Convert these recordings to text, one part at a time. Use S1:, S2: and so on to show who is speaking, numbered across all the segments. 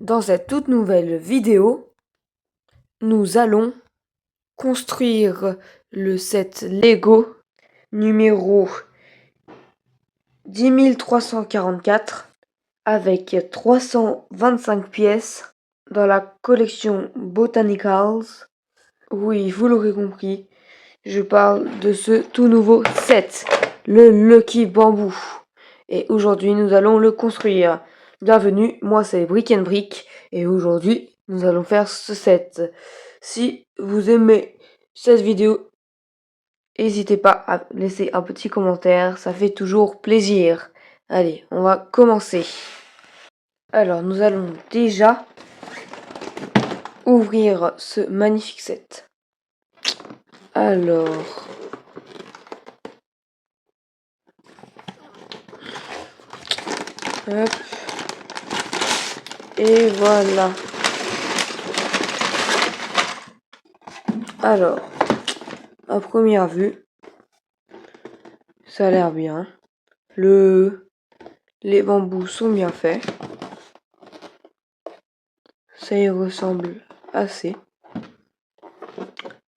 S1: Dans cette toute nouvelle vidéo, nous allons construire le set Lego numéro 10344 avec 325 pièces dans la collection Botanicals. Oui, vous l'aurez compris, je parle de ce tout nouveau set, le Lucky Bamboo. Et aujourd'hui, nous allons le construire. Bienvenue, moi c'est Brick & Brick et aujourd'hui, nous allons faire ce set. Si vous aimez cette vidéo, n'hésitez pas à laisser un petit commentaire, ça fait toujours plaisir. Allez, on va commencer. Alors, nous allons déjà ouvrir ce magnifique set. Alors... hop. Et voilà. Alors, à première vue, ça a l'air bien. Les bambous sont bien faits. Ça y ressemble assez.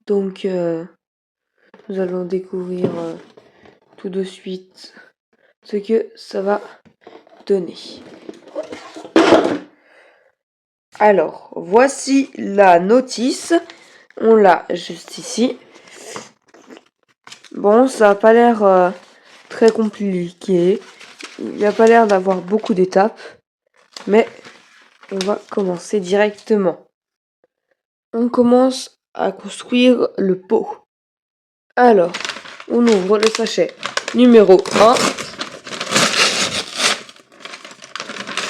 S1: Donc, nous allons découvrir tout de suite ce que ça va donner. Alors, voici la notice. On l'a juste ici. Bon, ça n'a pas l'air très compliqué. Il n'a pas l'air d'avoir beaucoup d'étapes. Mais on va commencer directement. On commence à construire le pot. Alors, on ouvre le sachet numéro 1.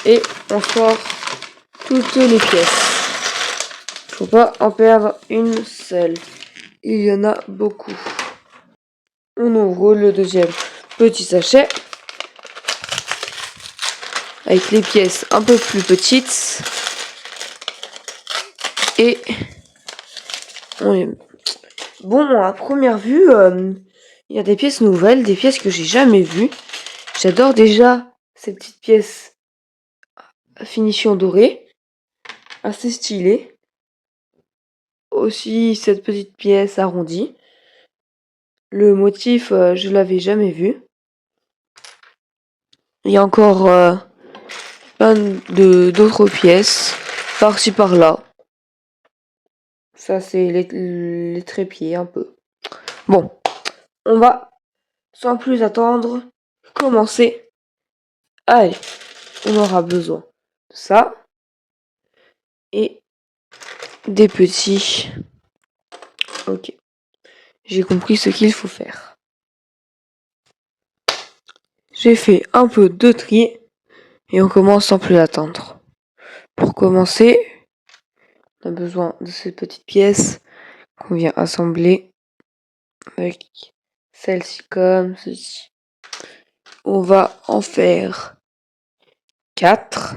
S1: Et on sort toutes les pièces. Faut pas en perdre une seule. Il y en a beaucoup. On ouvre le deuxième petit sachet. Avec les pièces un peu plus petites. Et bon, à première vue, il y a des pièces nouvelles, des pièces que j'ai jamais vues. J'adore déjà ces petites pièces à finition dorée, assez stylées. Aussi cette petite pièce arrondie. Le motif, je l'avais jamais vu. Il y a encore plein d'autres pièces, par-ci par-là. Ça, c'est les trépieds un peu. Bon, on va, sans plus attendre, commencer. Allez, on aura besoin de ça. Et des petits. Ok, j'ai compris ce qu'il faut faire. J'ai fait un peu de tri. Et on commence sans plus attendre. Pour commencer, on a besoin de cette petite pièce qu'on vient assembler avec celle-ci comme ceci. On va en faire 4.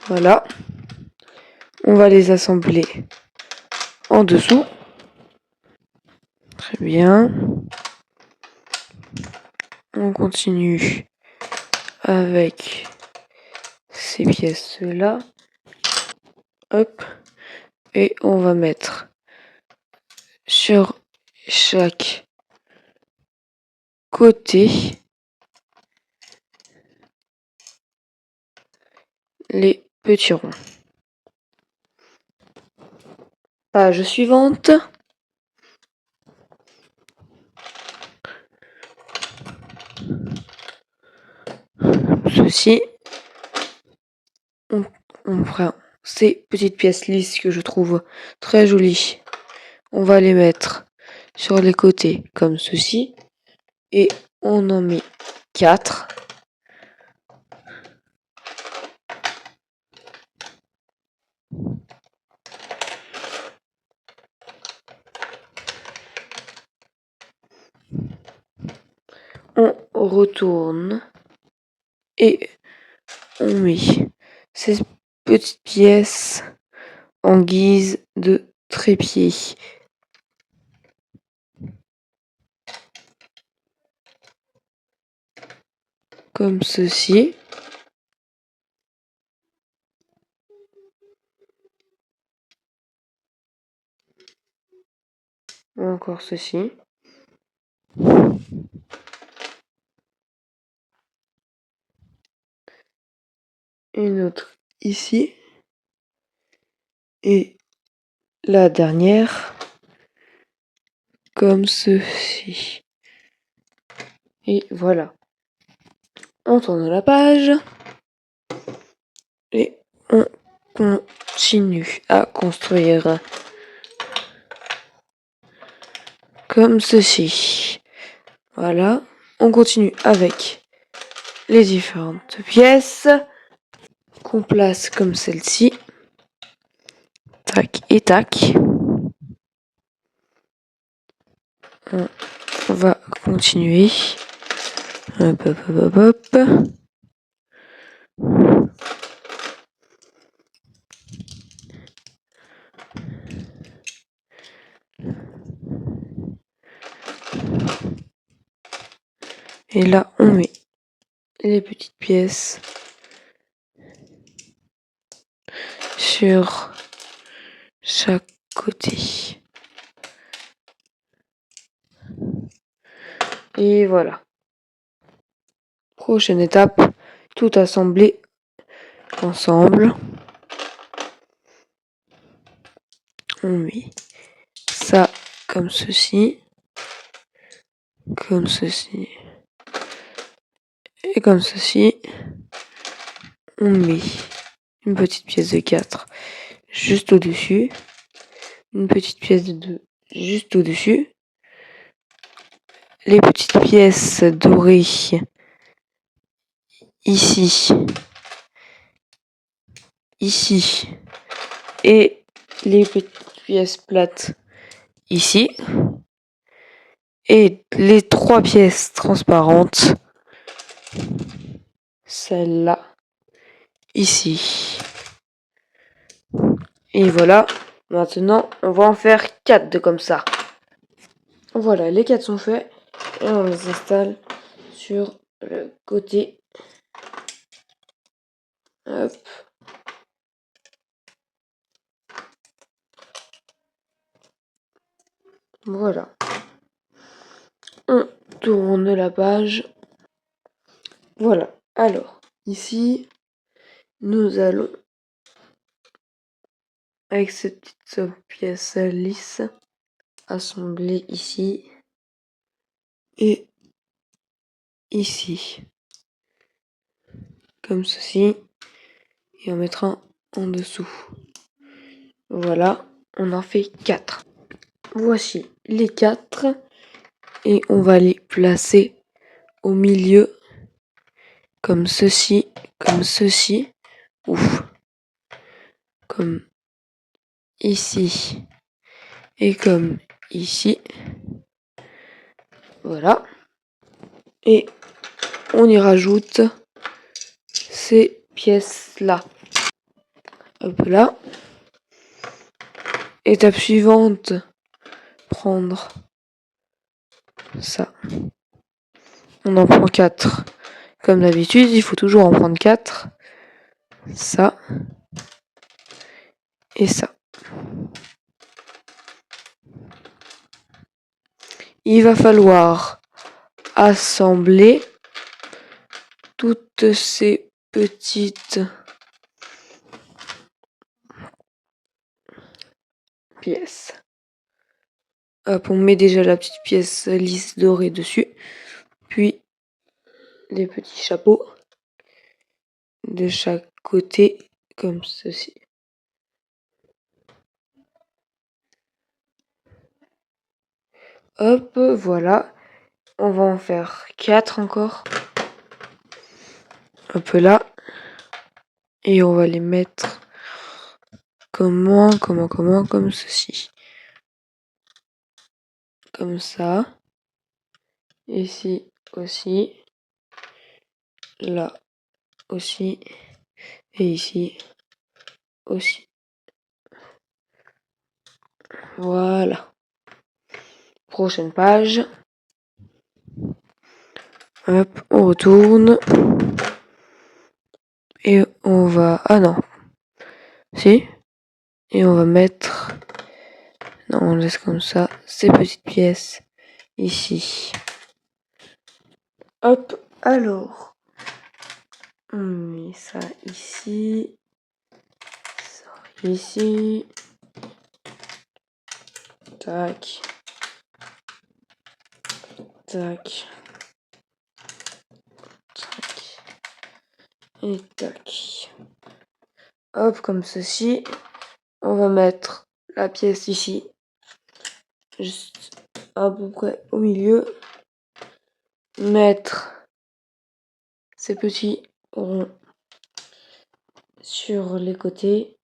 S1: Voilà. On va les assembler en dessous. Très bien. On continue avec ces pièces-là. Hop. Et on va mettre sur chaque côté les petits ronds. Page suivante. Ceci. On prend ces petites pièces lisses que je trouve très jolies. On va les mettre sur les côtés comme ceci. Et on en met 4. On retourne et on met ces petites pièces en guise de trépied. Comme ceci. Encore ceci. Une autre ici. Et la dernière comme ceci. Et voilà. On tourne la page. Et on continue à construire. Comme ceci. Voilà. On continue avec les différentes pièces qu'on place comme celle-ci. Tac et tac. On va continuer. Hop, hop, hop, hop, hop. Et là, on met les petites pièces sur chaque côté. Et voilà. Prochaine étape, tout assembler ensemble. On met ça comme ceci, comme ceci et comme ceci. On met une petite pièce de 4 juste au-dessus, une petite pièce de 2 juste au-dessus, les petites pièces dorées ici, ici, et les petites pièces plates ici, et les 3 pièces transparentes, celle-là, ici. Et voilà, maintenant on va en faire 4 de comme ça. Voilà, les 4 sont faits et on les installe sur le côté. Hop. Voilà. On tourne la page. Voilà. Alors, ici, nous allons, avec cette petite pièce lisse, assembler ici et ici. Comme ceci. Et on mettra en dessous. Voilà, on en fait 4. Voici les 4. Et on va les placer au milieu. Comme ceci, comme ceci. Ouf. Comme ici. Et comme ici. Voilà. Et on y rajoute ces pièces-là. Hop là. Étape suivante. Prendre ça. On en prend 4. Comme d'habitude, il faut toujours en prendre 4. Ça. Et ça. Il va falloir assembler toutes ces petites pièces. Hop, on met déjà la petite pièce lisse dorée dessus. Puis les petits chapeaux de chaque côté, comme ceci. Hop, voilà. On va en faire 4 encore. Hop là. Et on va les mettre comment, comme ceci. Comme ça. Ici aussi. Là aussi. Et ici. aussi. Voilà. Prochaine page. Hop, on retourne. Et on va... Ah non. Si. Et on va mettre... Non, on laisse comme ça. Ces petites pièces ici. Hop, alors. On met ça ici. Ça ici. Tac. Tac. Tac. Et tac. Hop, comme ceci. On va mettre la pièce ici. Juste à peu près au milieu. Mettre ces petits ronds sur les côtés.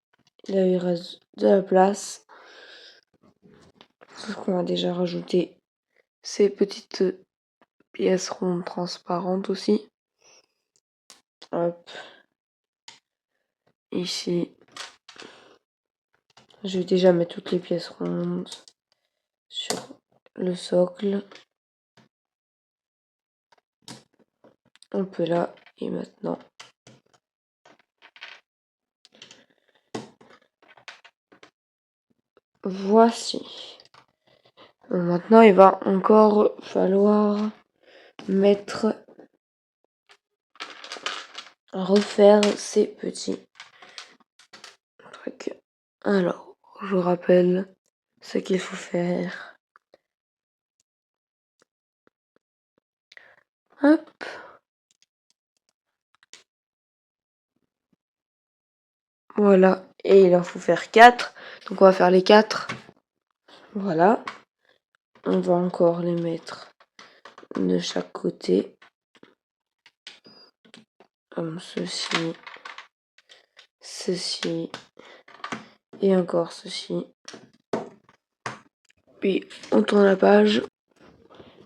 S1: Là, il reste de la place. Parce qu'on a déjà rajouté ces petites pièces rondes transparentes aussi. Hop. Ici. Je vais déjà mettre toutes les pièces rondes sur le socle. Un peu là. Et maintenant. Voici. Maintenant, il va encore falloir refaire ces petits trucs. Alors, je vous rappelle ce qu'il faut faire. Hop. Voilà. Et il en faut faire 4. Donc on va faire les 4. Voilà. On va encore les mettre de chaque côté. Comme ceci. Ceci. Et encore ceci. Puis on tourne la page.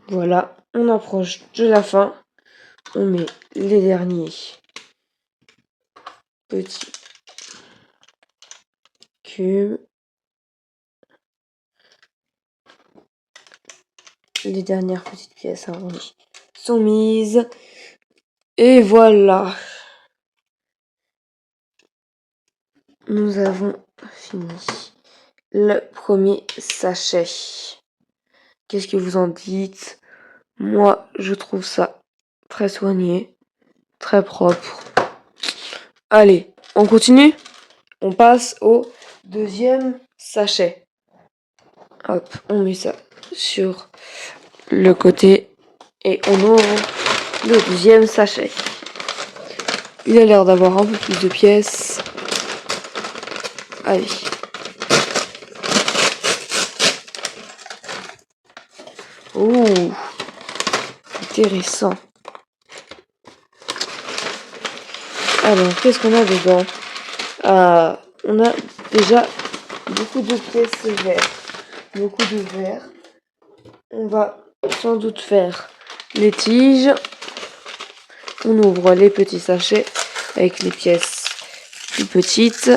S1: Voilà. On approche de la fin. On met les derniers petits cubes. Les dernières petites pièces arrondies sont mises. Et voilà. Nous avons fini le premier sachet. Qu'est-ce que vous en dites? Moi, je trouve ça très soigné, très propre. Allez, on continue? On passe au deuxième sachet. Hop, on met ça sur le côté et on ouvre le deuxième sachet. Il a l'air d'avoir un peu plus de pièces. Allez. Ouh, intéressant. Alors, qu'est-ce qu'on a dedans? On a déjà beaucoup de pièces vertes. Beaucoup de verre. On va sans doute faire les tiges. On ouvre les petits sachets avec les pièces plus petites.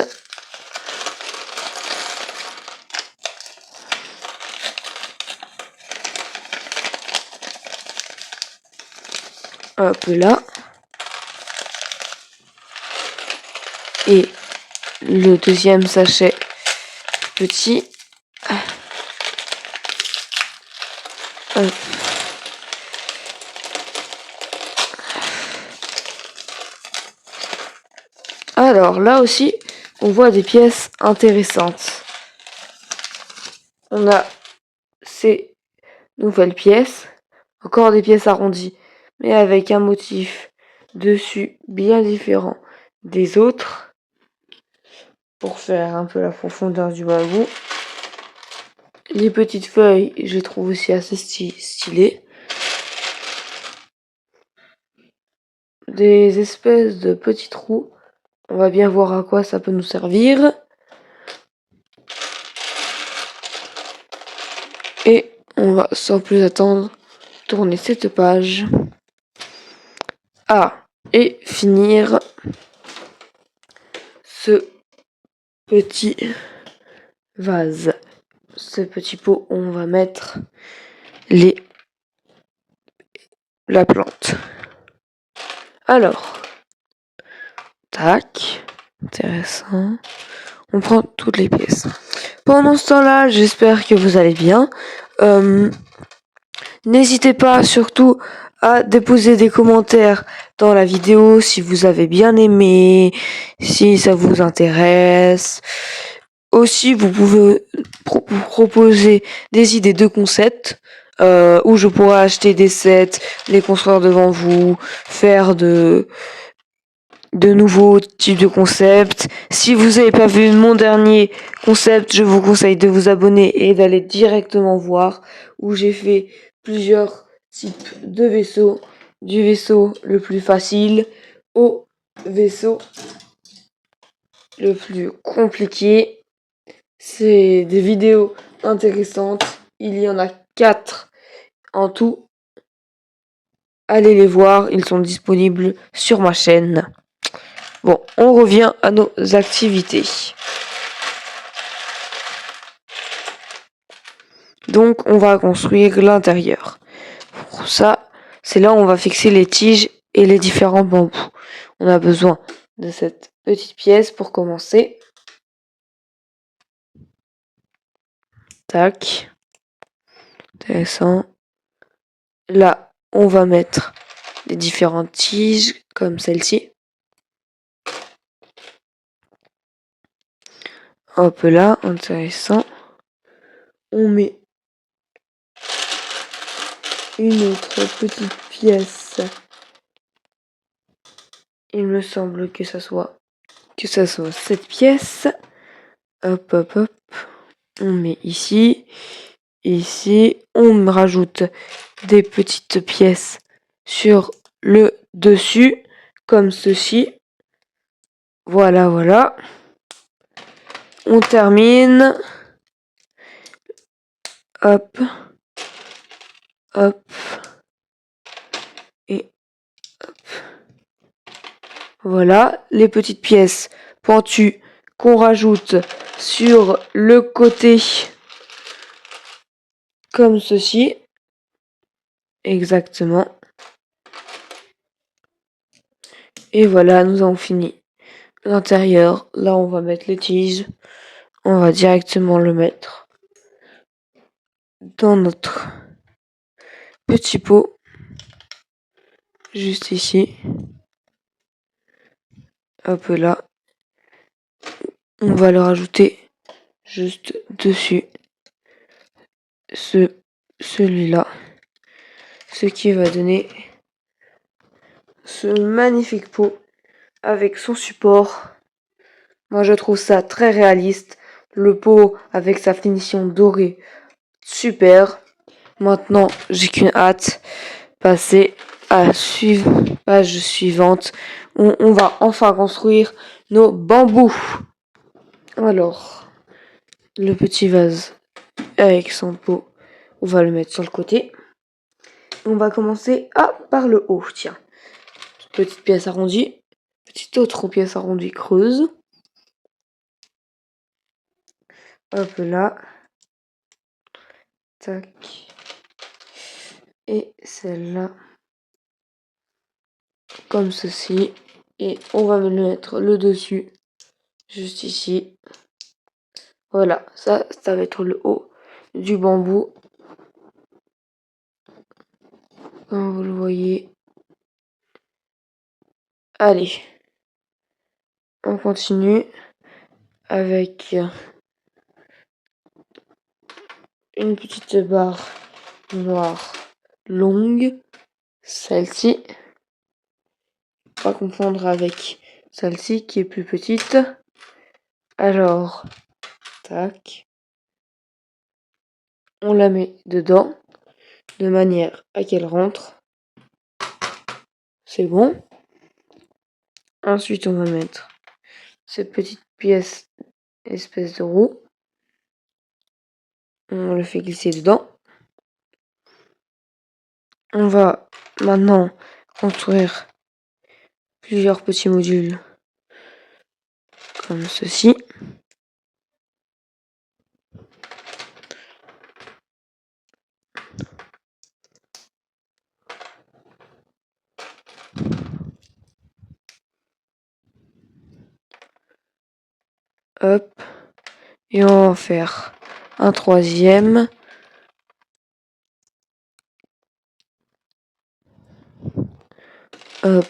S1: Hop là. Et le deuxième sachet petit. Hop. Alors là aussi, on voit des pièces intéressantes. On a ces nouvelles pièces, encore des pièces arrondies, mais avec un motif dessus bien différent des autres, pour faire un peu la profondeur du bambou. Les petites feuilles, je les trouve aussi assez stylées. Des espèces de petits trous. On va bien voir à quoi ça peut nous servir. Et on va sans plus attendre tourner cette page. Et finir ce petit vase. Ce petit pot, on va mettre la plante. Alors, tac, intéressant. On prend toutes les pièces. Pendant ce temps-là, j'espère que vous allez bien. N'hésitez pas surtout à déposer des commentaires dans la vidéo si vous avez bien aimé, si ça vous intéresse. Aussi, vous pouvez proposer des idées de concepts où je pourrais acheter des sets, les construire devant vous, faire de nouveaux types de concepts. Si vous n'avez pas vu mon dernier concept, je vous conseille de vous abonner et d'aller directement voir où j'ai fait plusieurs types de vaisseaux, du vaisseau le plus facile au vaisseau le plus compliqué. C'est des vidéos intéressantes. Il y en a 4 en tout. Allez les voir, ils sont disponibles sur ma chaîne. Bon, on revient à nos activités. Donc, on va construire l'intérieur. Pour ça, c'est là où on va fixer les tiges et les différents bambous. On a besoin de cette petite pièce pour commencer. Tac. Intéressant. Là, on va mettre les différentes tiges, comme celle-ci. Hop là, intéressant. On met une autre petite pièce. Il me semble que ça soit cette pièce. Hop, hop, hop. On met ici. Ici, on me rajoute des petites pièces sur le dessus, comme ceci. Voilà, voilà. On termine. Hop. Hop. Et hop. Voilà, les petites pièces pointues qu'on rajoute sur le côté, comme ceci. Exactement. Et voilà, nous avons fini l'intérieur. Là, on va mettre les tiges. On va directement le mettre dans notre petit pot. Juste ici. Hop là. On va le rajouter juste dessus. Celui-là. Ce qui va donner ce magnifique pot avec son support. Moi, je trouve ça très réaliste. Le pot avec sa finition dorée, super. Maintenant, j'ai qu'une hâte. Passer à la page suivante. On va enfin construire nos bambous. Alors, le petit vase avec son pot, on va le mettre sur le côté. On va commencer par le haut, tiens. Petite pièce arrondie. Petite autre pièce arrondie creuse. Hop là. Tac. Et celle-là. Comme ceci. Et on va le mettre le dessus. Juste ici. Voilà. Ça va être le haut du bambou. Comme vous le voyez. Allez. On continue avec une petite barre noire longue. Celle-ci. Pas confondre avec celle-ci qui est plus petite. Alors, tac. On la met dedans de manière à qu'elle rentre. C'est bon. Ensuite, on va mettre cette petite pièce, espèce de roue. On le fait glisser dedans. On va maintenant construire plusieurs petits modules comme ceci. Hop. Et on va en faire un troisième. Hop.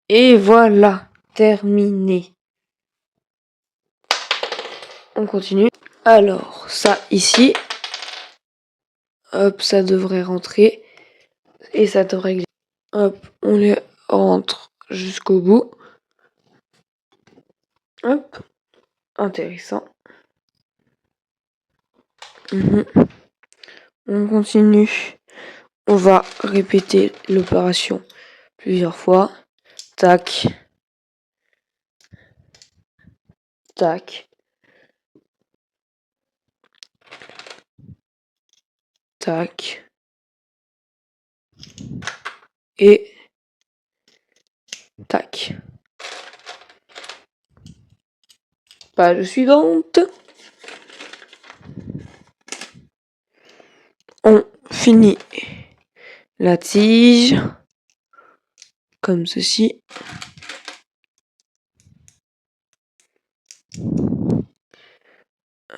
S1: Et voilà, terminé. On continue. Alors, ça ici. Hop, ça devrait rentrer. Et ça devrait glisser. Hop, on les rentre jusqu'au bout. Hop. Intéressant. On continue. On va répéter l'opération plusieurs fois. Tac. Tac. Tac. Et tac. Page suivante. On finit la tige comme ceci.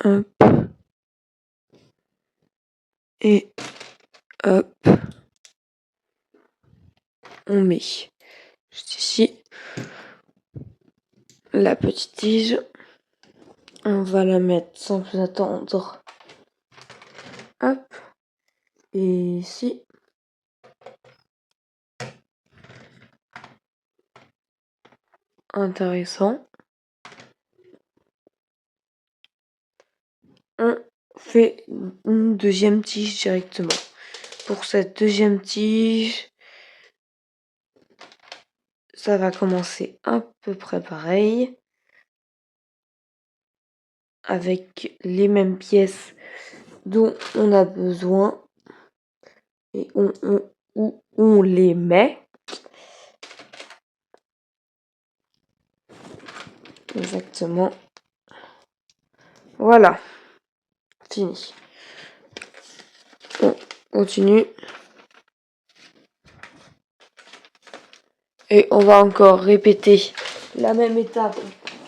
S1: Hop. Et hop. On met juste ici la petite tige. On va la mettre sans plus attendre. Hop. Et ici. Intéressant. On fait une deuxième tige directement. Pour cette deuxième tige, ça va commencer à peu près pareil. Avec les mêmes pièces dont on a besoin. Et on les met. Exactement. Voilà. Fini. On continue. Et on va encore répéter la même étape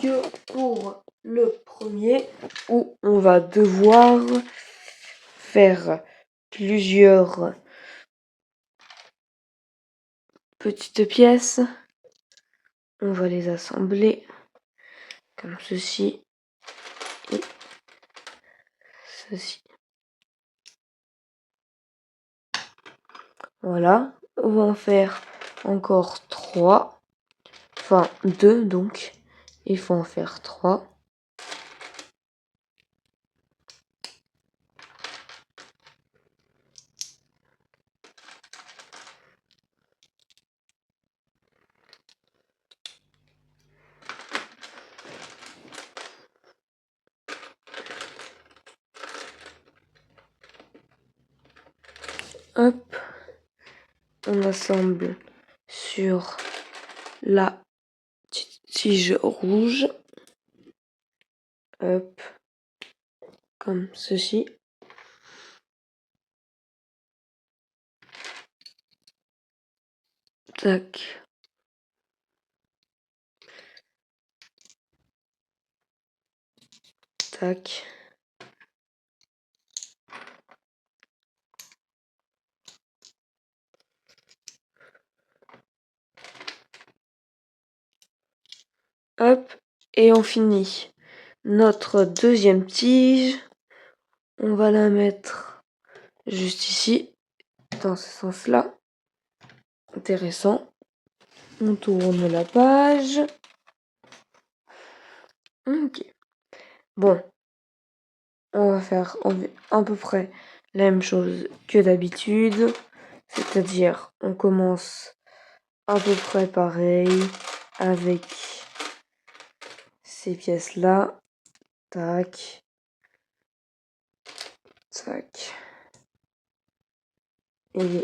S1: que pour le premier, où on va devoir faire plusieurs petites pièces. On va les assembler comme ceci et ceci. Voilà. On va en faire encore 3. Enfin 2 donc. Il faut en faire 3. Hop. On assemble sur la tige rouge. Hop. Comme ceci. Tac. Tac. Hop. Et on finit notre deuxième tige. On va la mettre juste ici, dans ce sens-là. Intéressant. On tourne la page. Ok. Bon. On va faire à peu près la même chose que d'habitude. C'est-à-dire, on commence à peu près pareil avec ces pièces-là. Tac. Tac. Et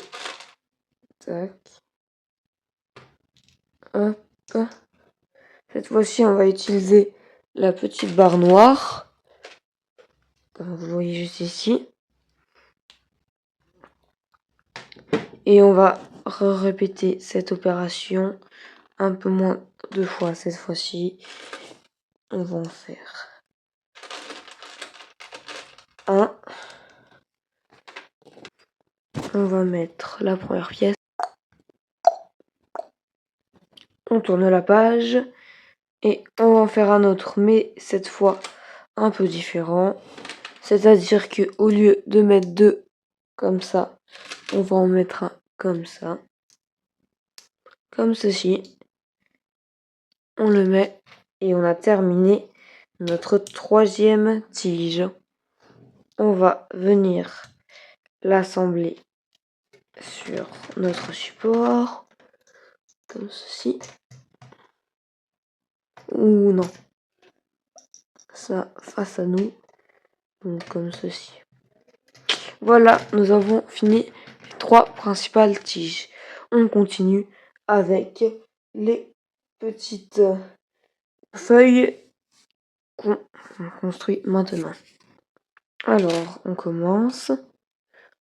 S1: tac. Hop. Cette fois-ci, on va utiliser la petite barre noire. Comme vous voyez juste ici. Et on va répéter cette opération un peu moins de fois cette fois-ci. on va en faire un. On va mettre la première pièce. On tourne la page et on va en faire un autre, mais cette fois un peu différent. C'est-à-dire que au lieu de mettre deux comme ça, on va en mettre un comme ça. Comme ceci. On le met et on a terminé notre troisième tige. On va venir l'assembler sur notre support, comme ceci. Ou non, ça face à nous, donc comme ceci. Voilà, nous avons fini les trois principales tiges. On continue avec les petites feuilles qu'on construit maintenant. Alors, on commence.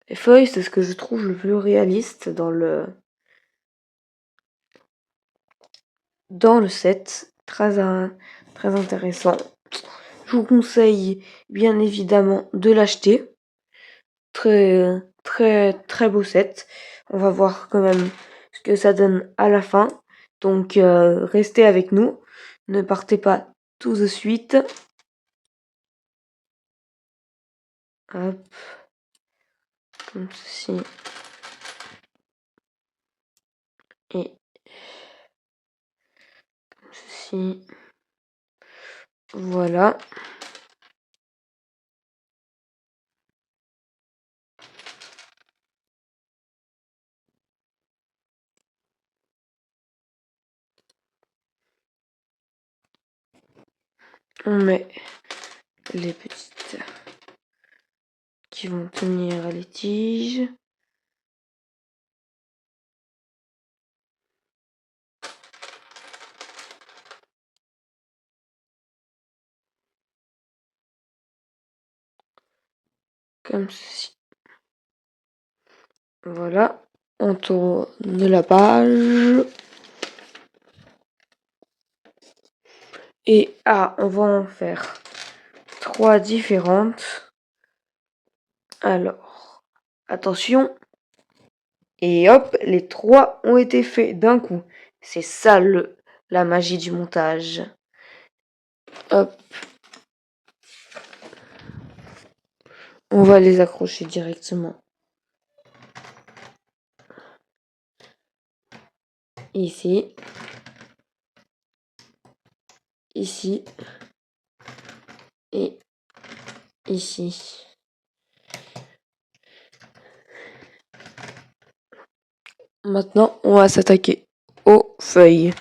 S1: Les feuilles, c'est ce que je trouve le plus réaliste dans le set. Très intéressant. Je vous conseille bien évidemment de l'acheter. Très beau set. On va voir quand même ce que ça donne à la fin. Donc restez avec nous. Ne partez pas tout de suite. Hop. Comme ceci. Et comme ceci. Voilà. On met les petites qui vont tenir les tiges. Comme ceci. Voilà. On tourne la page. Et on va en faire trois différentes. Alors, attention. Et hop, les trois ont été faits d'un coup. C'est ça la magie du montage. Hop. On va les accrocher directement. Ici. Ici. Et ici. Maintenant, on va s'attaquer aux feuilles.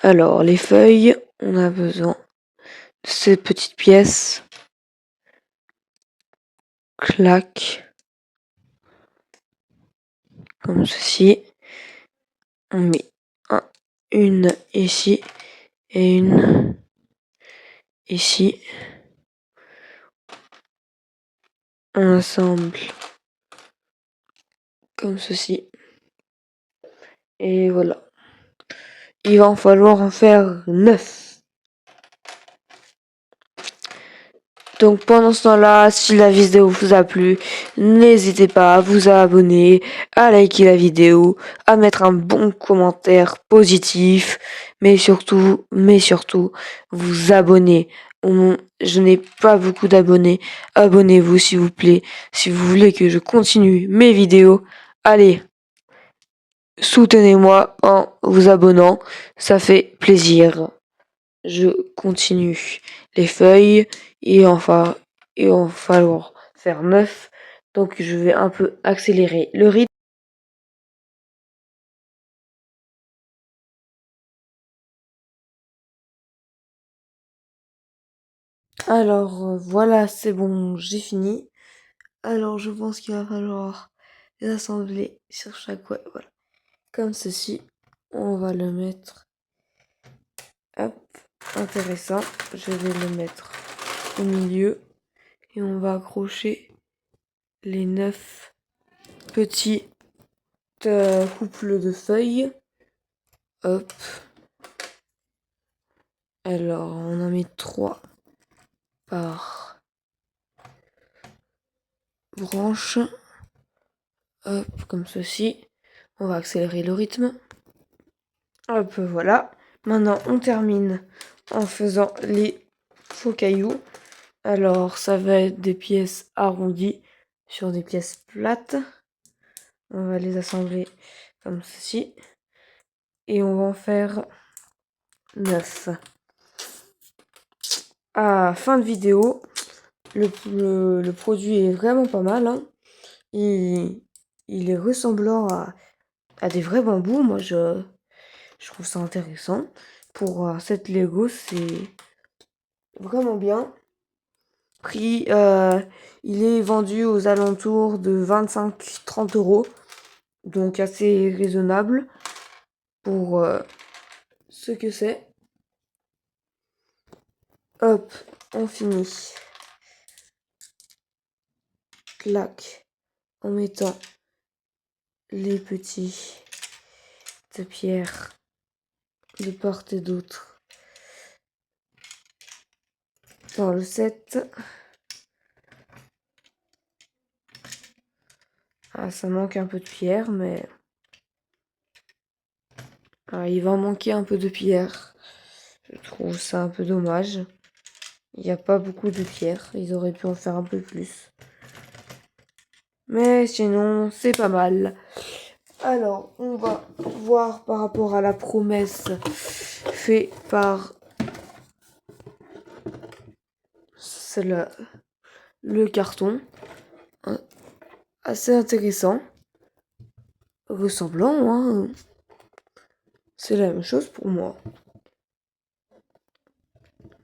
S1: Alors, les feuilles, on a besoin de ces petites pièces. Clac. Comme ceci. On met une ici et une ici. On assemble comme ceci. Et voilà. Il va en falloir en faire 9. Donc pendant ce temps-là, si la vidéo vous a plu, n'hésitez pas à vous abonner, à liker la vidéo, à mettre un bon commentaire positif, mais surtout, vous abonner. Je n'ai pas beaucoup d'abonnés. Abonnez-vous s'il vous plaît. Si vous voulez que je continue mes vidéos, allez, soutenez-moi en vous abonnant. Ça fait plaisir. Je continue les feuilles et enfin il va falloir faire 9, donc je vais un peu accélérer le rythme. Alors voilà, c'est bon, j'ai fini. Alors je pense qu'il va falloir les assembler sur chaque voilà, comme ceci. On va le mettre, hop, intéressant. Je vais le mettre au milieu et on va accrocher les 9 petits couples de feuilles. Hop. Alors, on en met 3 par branche. Hop, comme ceci. On va accélérer le rythme. Hop, voilà. Maintenant, on termine en faisant les faux cailloux. Alors, ça va être des pièces arrondies sur des pièces plates. On va les assembler comme ceci. Et on va en faire 9. À fin de vidéo, le produit est vraiment pas mal. Hein. Il est ressemblant à des vrais bambous. Moi, je trouve ça intéressant. Pour cette Lego, c'est vraiment bien. Prix, il est vendu aux alentours de 25-30 euros. Donc assez raisonnable pour ce que c'est. Hop, on finit. Clac. En mettant les petits de pierre de part et d'autre dans le set. Ah, ça manque un peu de pierre, mais il va en manquer un peu de pierre. Je trouve ça un peu dommage. Il n'y a pas beaucoup de pierre. Ils auraient pu en faire un peu plus. Mais sinon, c'est pas mal. Alors, on va voir par rapport à la promesse faite par le carton. Assez intéressant. Ressemblant, hein. C'est la même chose pour moi.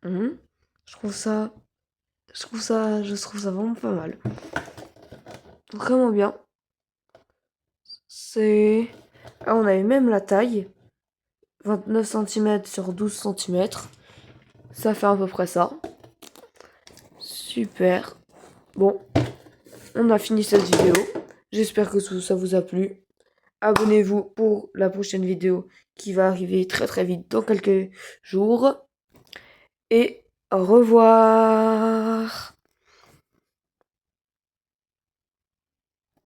S1: Je trouve ça vraiment pas mal. Vraiment bien. On avait même la taille. 29 cm sur 12 cm. Ça fait à peu près ça. Super. Bon, on a fini cette vidéo. J'espère que ça vous a plu. Abonnez-vous pour la prochaine vidéo qui va arriver très très vite dans quelques jours. Et au revoir.